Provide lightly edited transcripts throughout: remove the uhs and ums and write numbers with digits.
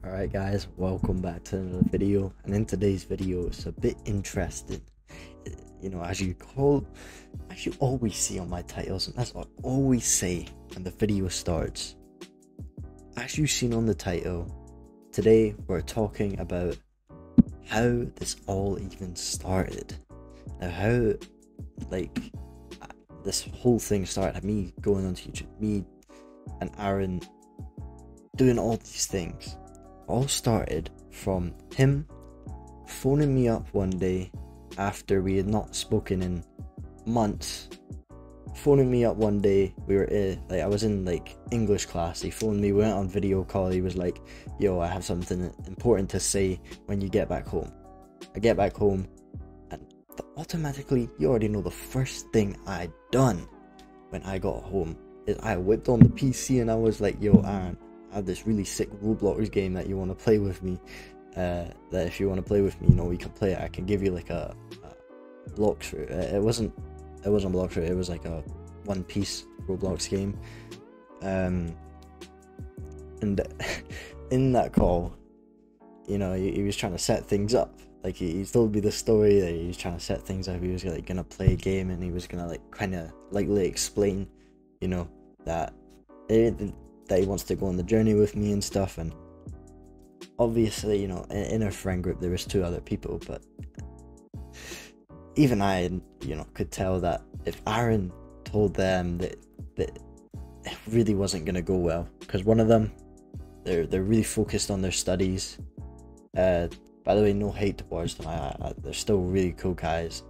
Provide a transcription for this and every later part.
Alright guys, welcome back to another video, and in today's video it's a bit interesting. As you always see on my titles, and as I always say when the video starts, as you've seen on the title, today we're talking about how this all even started. Now how this whole thing started, me going onto YouTube, me and Aaron doing all these things. All started from him phoning me up one day after we had not spoken in months. Phoning me up one day, I was in English class. He phoned me, we went on video call. He was like, "Yo, I have something important to say when you get back home." I get back home, and automatically, you already know the first thing I'd done when I got home is I whipped on the PC and I was like, "Yo, Aaron, I have this really sick Roblox game that you want to play with me. That if you want to play with me, we can play it. I can give you a blocks for it." It wasn't blocks for it. It was like a one-piece Roblox game. And in that call, he was trying to set things up. He told me the story that he was trying to set things up. He was gonna play a game, and he was gonna kind of lightly explain, that he wants to go on the journey with me and stuff. And obviously, in our friend group there was 2 other people, but even I, could tell that if Aaron told them that it really wasn't gonna go well, because one of them, they're really focused on their studies. By the way, no hate towards them. They're still really cool guys.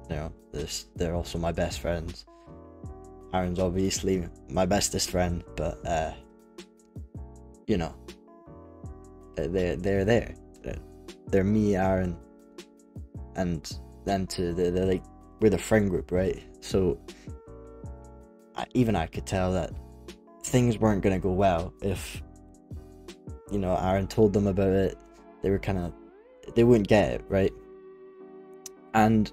They're also my best friends. Aaron's obviously my bestest friend, but they're there. They're me, Aaron, and them two. We're the friend group, right? So I could tell that things weren't gonna go well if Aaron told them about it. They wouldn't get it, right? And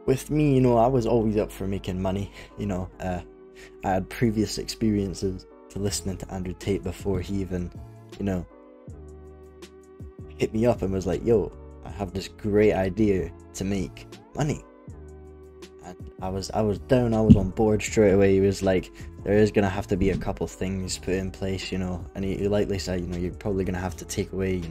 with me, I was always up for making money. I had previous experiences to listening to Andrew Tate before he even hit me up and was like, "Yo, I have this great idea to make money." And I was down, I was on board straight away. He was like, "There is gonna have to be a couple things put in place, and he lightly said, you're probably gonna have to take away,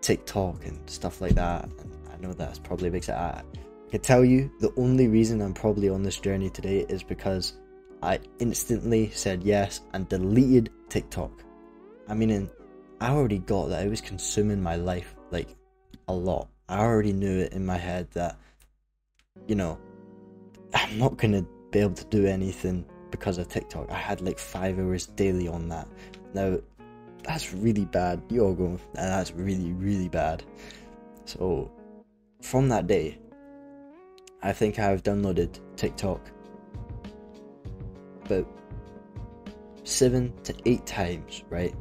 TikTok and stuff like that." And I know that's probably a big set. I can tell you the only reason I'm probably on this journey today is because I instantly said yes and deleted TikTok. I already got that it was consuming my life a lot. I already knew it in my head that I'm not gonna be able to do anything because of TikTok. I had 5 hours daily on that. Now that's really bad. You're going, that's really, really bad. So from that day, I think I've downloaded TikTok about 7 to 8 times, right?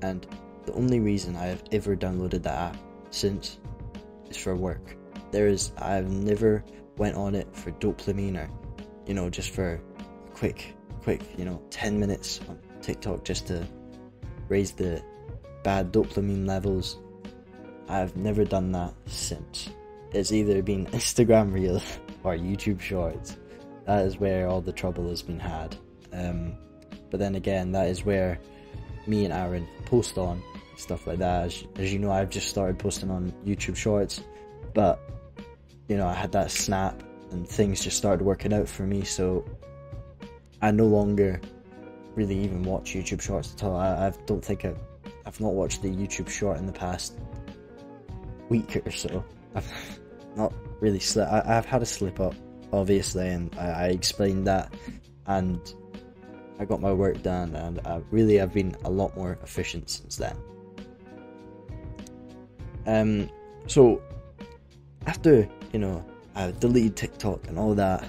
And the only reason I have ever downloaded that app since is for work. I've never went on it for dopamine or just for quick 10 minutes on TikTok just to raise the bad dopamine levels. I've never done that since. It's either been Instagram Reels or YouTube Shorts. That is where all the trouble has been had. But then again, that is where me and Aaron post on stuff like that. As you know, I've just started posting on YouTube Shorts, but I had that snap and things just started working out for me, so I no longer really even watch YouTube Shorts at all. I don't think I've not watched the YouTube Short in the past week or so. I've not really I've had a slip up, obviously, and I explained that, and I got my work done, and I've been a lot more efficient since then. So after I deleted TikTok and all that,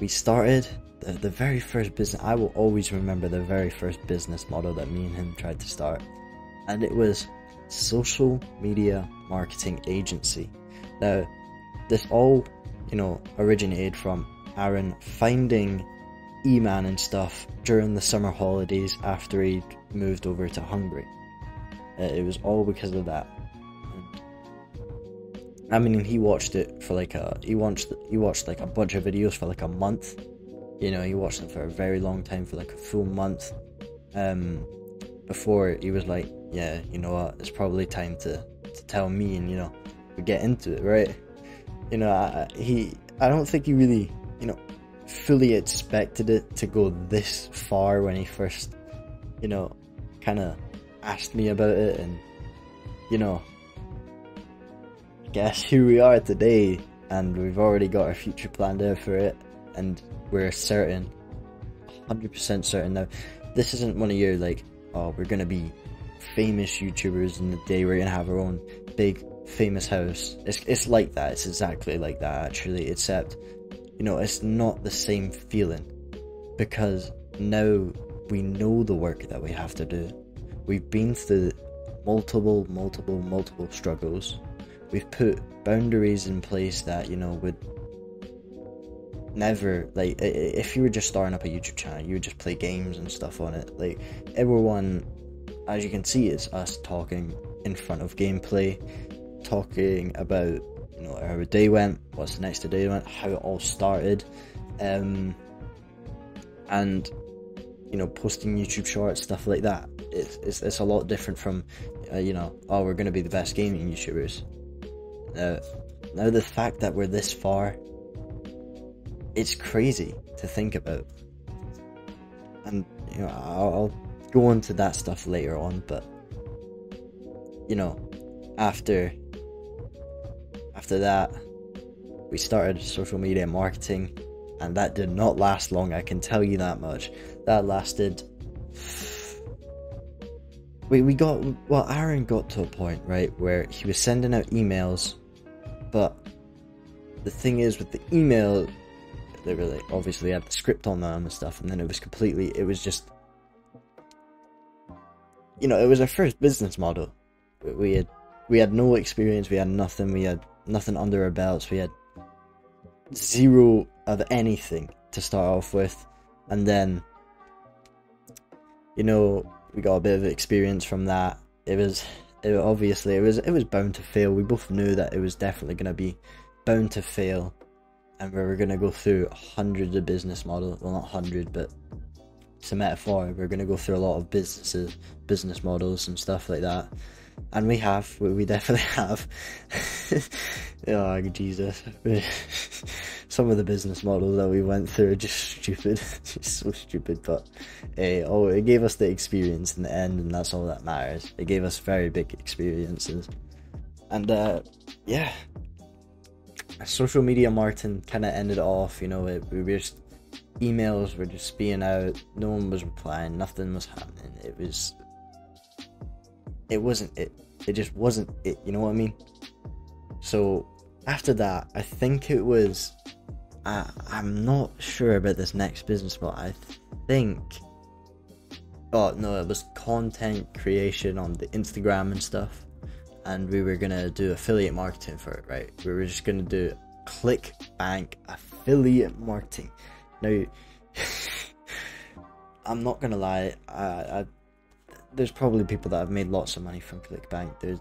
we started the very first business. I will always remember the very first business model that me and him tried to start, and it was social media marketing agency. Now this all originated from Aaron finding E-Man and stuff during the summer holidays after he moved over to Hungary. It was all because of that. And, I mean, he watched it for like he watched like a bunch of videos for like a month. You know, he watched them for a very long time, for like a full month. Before he was like, yeah, you know what, it's probably time to tell me, and, you know, we get into it, right? You know, I don't think he really, you know, fully expected it to go this far when he first, you know, kind of asked me about it. And, you know, I guess here we are today, and we've already got our future planned out for it, and we're certain, 100% certain now, this isn't one of your like, oh, we're gonna be famous YouTubers in the day, we're gonna have our own big famous house. It's like that. It's exactly like that, actually, except, you know, it's not the same feeling, because now we know the work that we have to do. We've been through multiple struggles. We've put boundaries in place that, you know, would never, like, if you were just starting up a YouTube channel, you would just play games and stuff on it. Like, everyone, as you can see, it's us talking in front of gameplay, talking about, you know, how our day went, what's the next day went, how it all started, and, you know, posting YouTube shorts, stuff like that. It's a lot different from, you know, oh, we're gonna be the best gaming YouTubers. Now the fact that we're this far, it's crazy to think about. And, you know, I'll go into that stuff later on, but, you know, after that, we started social media marketing, and that did not last long, I can tell you that much. That lasted, Aaron got to a point, right, where he was sending out emails, but the thing is, with the email, they really obviously had the script on them and stuff, and then it was just, you know, it was our first business model. We had no experience, we had nothing under our belts, we had zero of anything to start off with, and then, you know, we got a bit of experience from that. It was bound to fail. We both knew that it was definitely going to be bound to fail, and we were going to go through hundreds of business models. Well, not 100, but it's a metaphor. We're going to go through a lot of business models and stuff like that. And we definitely have. Oh, Jesus. Some of the business models that we went through are just stupid. Just so stupid, but it gave us the experience in the end, and that's all that matters. It gave us very big experiences. And, yeah. Social media marketing kind of ended off, you know, we were just, emails were just spewing out, no one was replying, nothing was happening. It just wasn't it, you know what I mean? So after that, I think it was, I'm not sure about this next business model. I think, oh no, it was content creation on the Instagram and stuff, and we were gonna do affiliate marketing for it, right? We were just gonna do ClickBank affiliate marketing. Now, I'm not gonna lie, there's probably people that have made lots of money from ClickBank.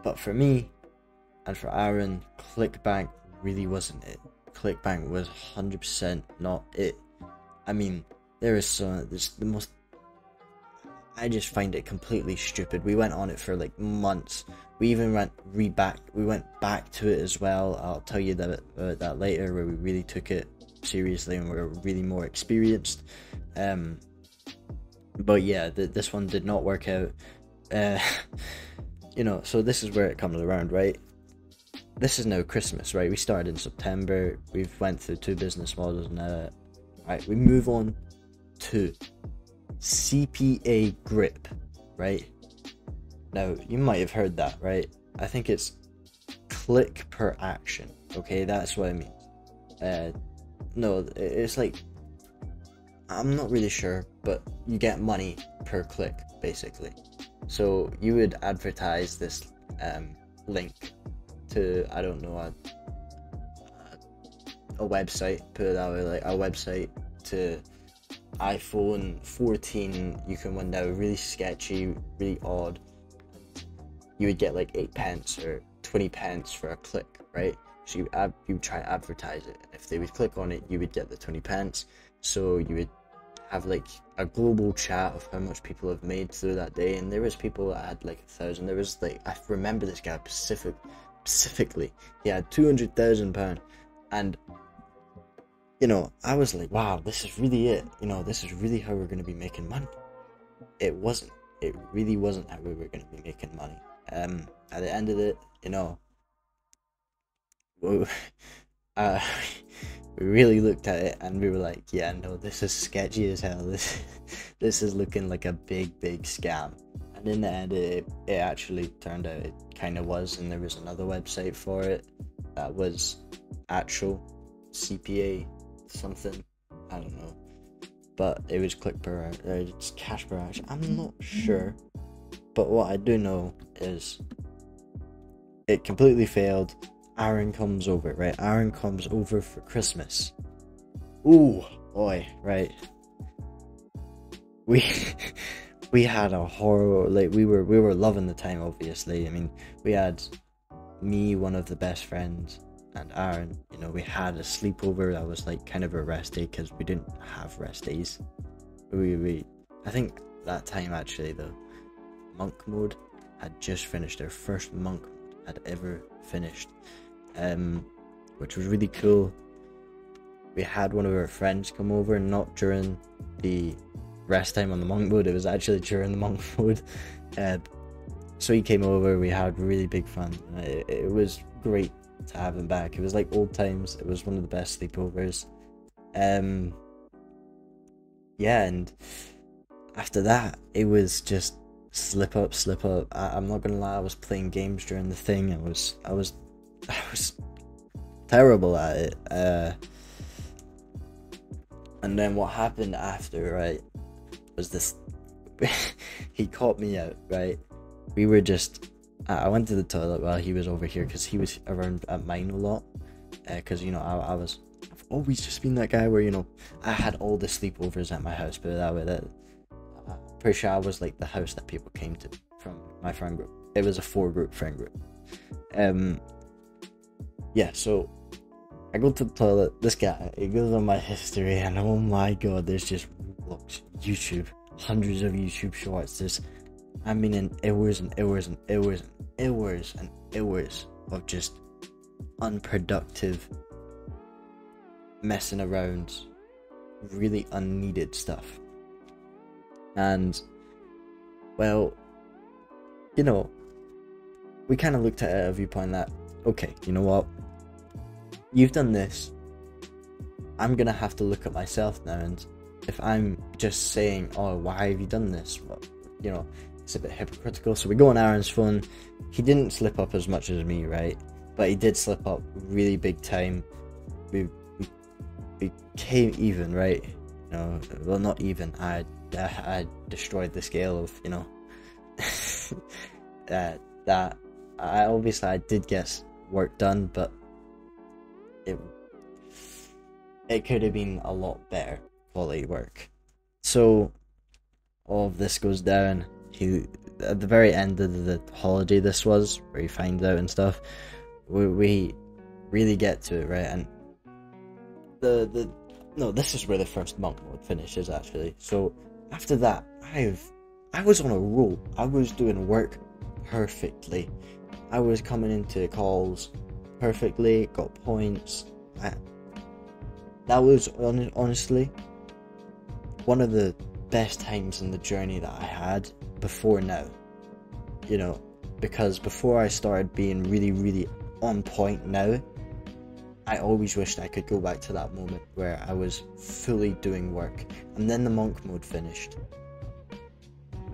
But for me and for Aaron, ClickBank really wasn't it. ClickBank was 100% not it. I mean, I just find it completely stupid. We went on it for like months. We even went back to it as well. I'll tell you about that later, where we really took it seriously and we were really more experienced. But yeah, this one did not work out. You know, so this is where it comes around, right? This is now Christmas, right? We started in September. We've went through 2 business models now. Right, we move on to CPA Grip, right? Now, you might have heard that, right? I think it's click per action, okay? That's what I mean. No, it's like, I'm not really sure, but you get money per click, basically. So you would advertise this link to, I don't know, a website, put it that way, like a website to iPhone 14, you can win now, really sketchy, really odd. You would get like 8 pence or 20 pence for a click, right? So you would try to advertise it, and if they would click on it, you would get the 20 pence. So you would have like a global chat of how much people have made through that day, and there was people that had like 1,000. There was like, I remember this guy specifically, he had £200,000, and you know, I was like, wow, this is really it, you know, this is really how we're going to be making money. It really wasn't how we were going to be making money. At the end of it, you know, we really looked at it and we were like, yeah, no, this is sketchy as hell. This is looking like a big scam. And in the end, it actually turned out it kind of was, and there was another website for it that was actual CPA something, I don't know, but it was click per hour, it's cash per hour, I'm not sure. But what I do know is it completely failed. Aaron comes over, right? Aaron comes over for Christmas. Ooh, boy, right? We had a horror, like we were loving the time, obviously. I mean, we had me, one of the best friends, and Aaron. You know, we had a sleepover that was like kind of a rest day because we didn't have rest days. I think that time actually the monk mode had just finished. Their first monk mode had ever finished, which was really cool. We had one of our friends come over, not during the rest time on the monk mode, it was actually during the monk mode. So he came over, we had really big fun. It was great to have him back. It was like old times. It was one of the best sleepovers. Yeah, and after that, it was just slip up. I'm not gonna lie, I was playing games during the thing. I was terrible at it. And then what happened after, right, was this. He caught me out, right? We were just. I went to the toilet while he was over here because he was around at mine a lot. Because you know, I've always just been that guy where, you know, I had all the sleepovers at my house, but that way, that pretty sure I was like the house that people came to from my friend group. It was a 4-group friend group. Yeah, so I go to the toilet. This guy, he goes on my history, and oh my god, there's just YouTube, hundreds of YouTube shorts. There's, I mean, in hours and hours and hours and hours and hours of just unproductive messing around, really unneeded stuff. And well, you know, we kind of looked at it at a viewpoint that, okay, you know what, you've done this, I'm gonna have to look at myself now, and if I'm just saying, oh, why have you done this, well, you know, it's a bit hypocritical. So we go on Aaron's phone. He didn't slip up as much as me, right, but he did slip up really big time. We came even, right? You know, well, not even. I destroyed the scale of, you know, that I obviously I did get work done, but it could have been a lot better quality work. So all of this goes down. He, at the very end of the holiday, this was where he finds out and stuff. We really get to it, right? And no, this is where the first monk mode finishes actually. So after that, I was on a roll. I was doing work perfectly. I was coming into calls perfectly, got points. That was honestly one of the best times in the journey that I had before now. You know, because before I started being really, really on point now, I always wished I could go back to that moment where I was fully doing work. And then the monk mode finished.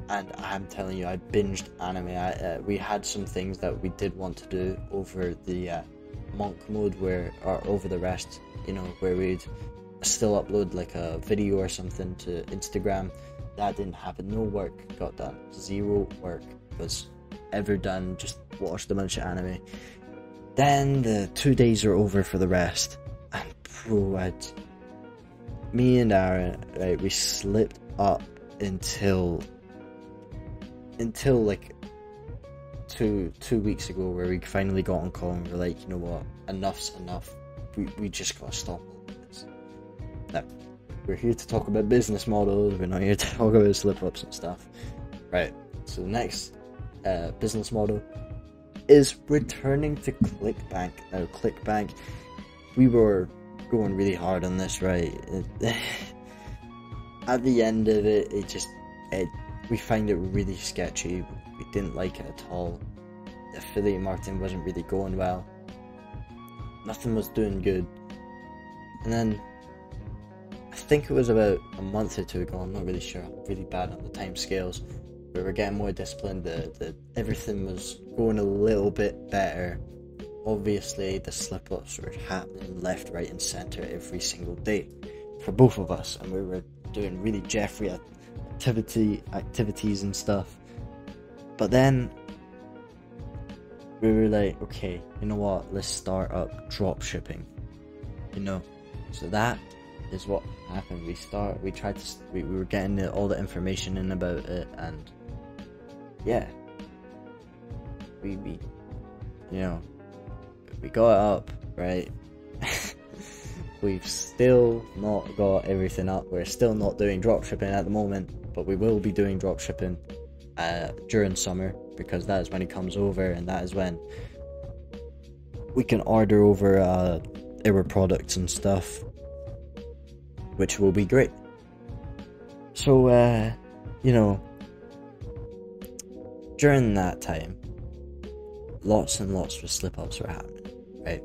And I'm telling you, I binged anime. We had some things that we did want to do over the monk mode, or over the rest, you know, where we'd still upload like a video or something to Instagram. That didn't happen. No work got done. Zero work was ever done. Just watched a bunch of anime. Then the 2 days are over for the rest, and me and Aaron, right, we slipped up until like two weeks ago, where we finally got on call and we're like, you know what, enough's enough. We just gotta stop all this. Now, we're here to talk about business models. We're not here to talk about slip-ups and stuff. Right, so the next business model is returning to ClickBank. Now, ClickBank, we were going really hard on this, right? At the end of it, we find it really sketchy. We didn't like it at all. The affiliate marketing wasn't really going well. Nothing was doing good. And then, I think it was about a month or two ago, I'm not really sure, I'm really bad on the time scales, we were getting more disciplined, everything was going a little bit better. Obviously, the slip-ups were happening left, right and centre every single day for both of us, and we were doing really Jeffrey activities and stuff. But then we were like, okay, you know what, let's start up drop shipping, you know. So that is what happened. We were getting all the information in about it, and yeah, we you know, we got it up, right? We've still not got everything up. We're still not doing dropshipping at the moment, but we will be doing dropshipping during summer, because that is when it comes over, and that is when we can order over our products and stuff, which will be great. So you know, during that time, lots and lots of slip-ups were happening, right?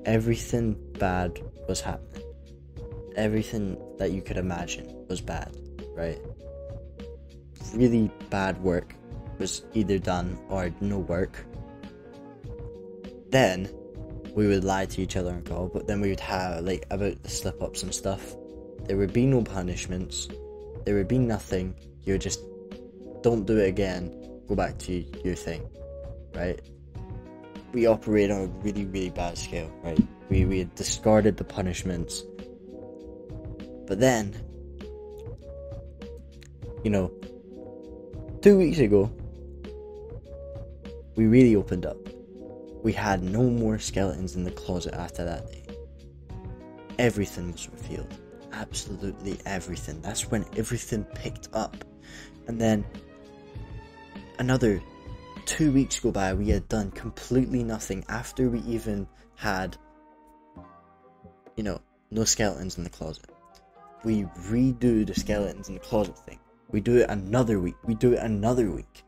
Everything bad was happening. Everything that you could imagine was bad, right? Really bad work was either done or no work. Then we would lie to each other on call, but then we would have, like, about the slip-ups and stuff, there would be no punishments, there would be nothing. You would just, don't do it again, go back to your thing, right? We operate on a really, really bad scale, right? We had discarded the punishments. But then, you know, 2 weeks ago, we really opened up. We had no more skeletons in the closet after that day. Everything was revealed. Absolutely everything. That's when everything picked up. And then another 2 weeks go by, we had done completely nothing after we even had, you know, no skeletons in the closet. We redo the skeletons in the closet thing. We do it another week. We do it another week.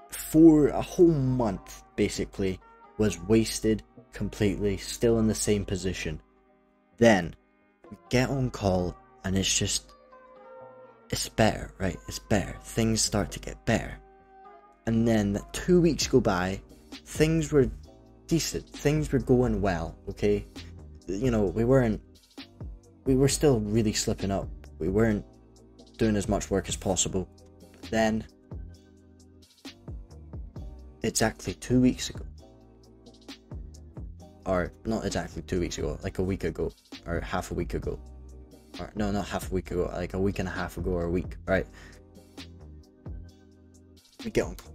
For a whole month, basically, was wasted completely, still in the same position. Then, we get on call, and it's better, right? It's better. Things start to get better. And then 2 weeks go by, things were decent. Things were going well, okay? You know, we were still really slipping up. We weren't doing as much work as possible. But then, exactly 2 weeks ago, or not exactly 2 weeks ago, like a week ago, or half a week ago, or no, not half a week ago, like a week and a half ago, or a week, right? We get on call.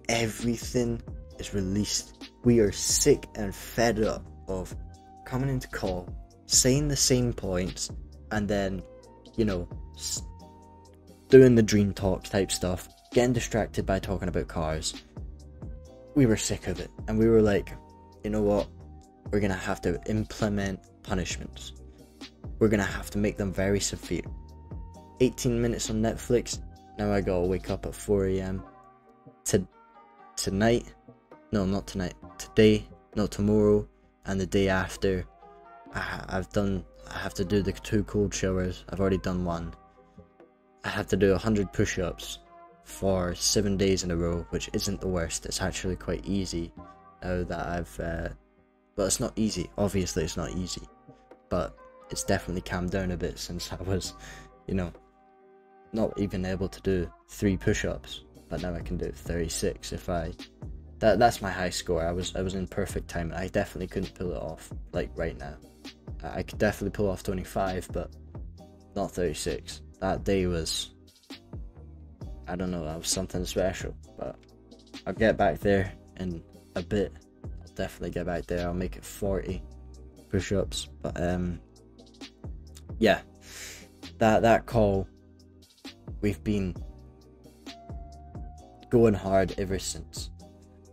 Everything is released. We are sick and fed up of coming into call, saying the same points, and then, you know, doing the dream talk type stuff, getting distracted by talking about cars. We were sick of it, and we were like, you know what, we're gonna have to implement punishments. We're gonna have to make them very severe. 18 minutes on Netflix, now I gotta wake up at 4 a.m. Tonight, no, not tonight, today, not tomorrow, and the day after, I have to do the 2 cold showers. I've already done 1. I have to do 100 push-ups for 7 days in a row, which isn't the worst. It's actually quite easy now that I've, well, it's not easy, obviously it's not easy, but it's definitely calmed down a bit since I was, you know, not even able to do 3 push-ups, but now I can do 36 if I that's my high score. I was in perfect time. I definitely couldn't pull it off like right now. I could definitely pull off 25, but not 36. That day was, I don't know, that was something special. But I'll get back there in a bit. I'll definitely get back there. I'll make it 40 push-ups. But yeah, that call, we've been going hard ever since.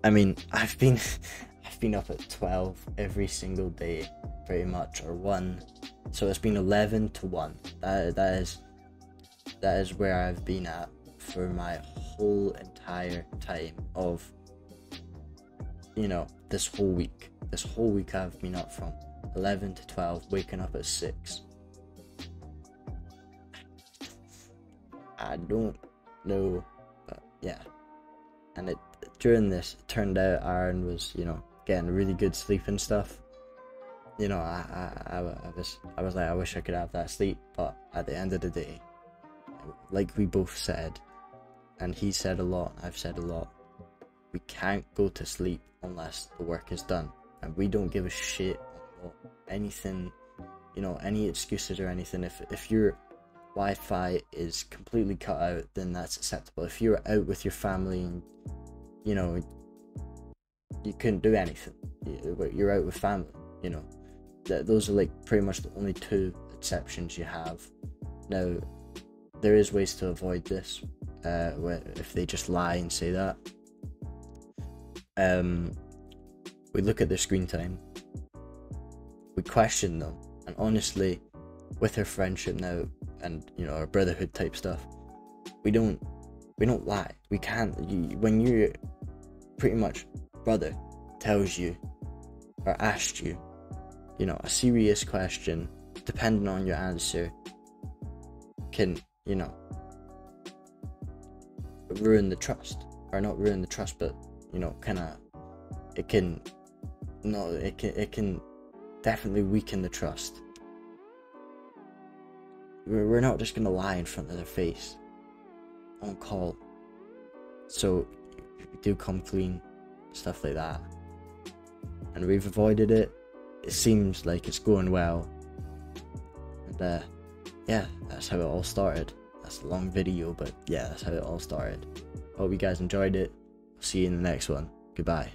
I mean, I've been up at 12 every single day, pretty much, or 1. So it's been 11 to 1. That is where I've been at for my whole entire time of, you know, this whole week. This whole week I've been up from 11 to 12, waking up at 6. I don't know, but yeah. And during this, it turned out Aaron was, you know, getting really good sleep and stuff. You know, I was like, I wish I could have that sleep, but at the end of the day, like we both said, and he said a lot, I've said a lot, we can't go to sleep unless the work is done, and we don't give a shit about anything, you know, any excuses or anything. If your Wi-Fi is completely cut out, then that's acceptable. If you're out with your family and, you know, you couldn't do anything, you're out with family, you know, those are like pretty much the only 2 exceptions you have. Now, there is ways to avoid this, if they just lie and say that. We look at their screen time, we question them, and honestly, with our friendship now, and, you know, our brotherhood type stuff, we don't lie. We can't. When your pretty much brother tells you or asks you, you know, a serious question, depending on your answer, can, you know, ruin the trust, or not ruin the trust, but, you know, kind of, it can definitely weaken the trust. We're not just gonna lie in front of their face on call. So do come clean, stuff like that. And we've avoided it. It seems like it's going well. And yeah, that's how it all started. That's a long video, but yeah, that's how it all started. Hope you guys enjoyed it. See you in the next one. Goodbye.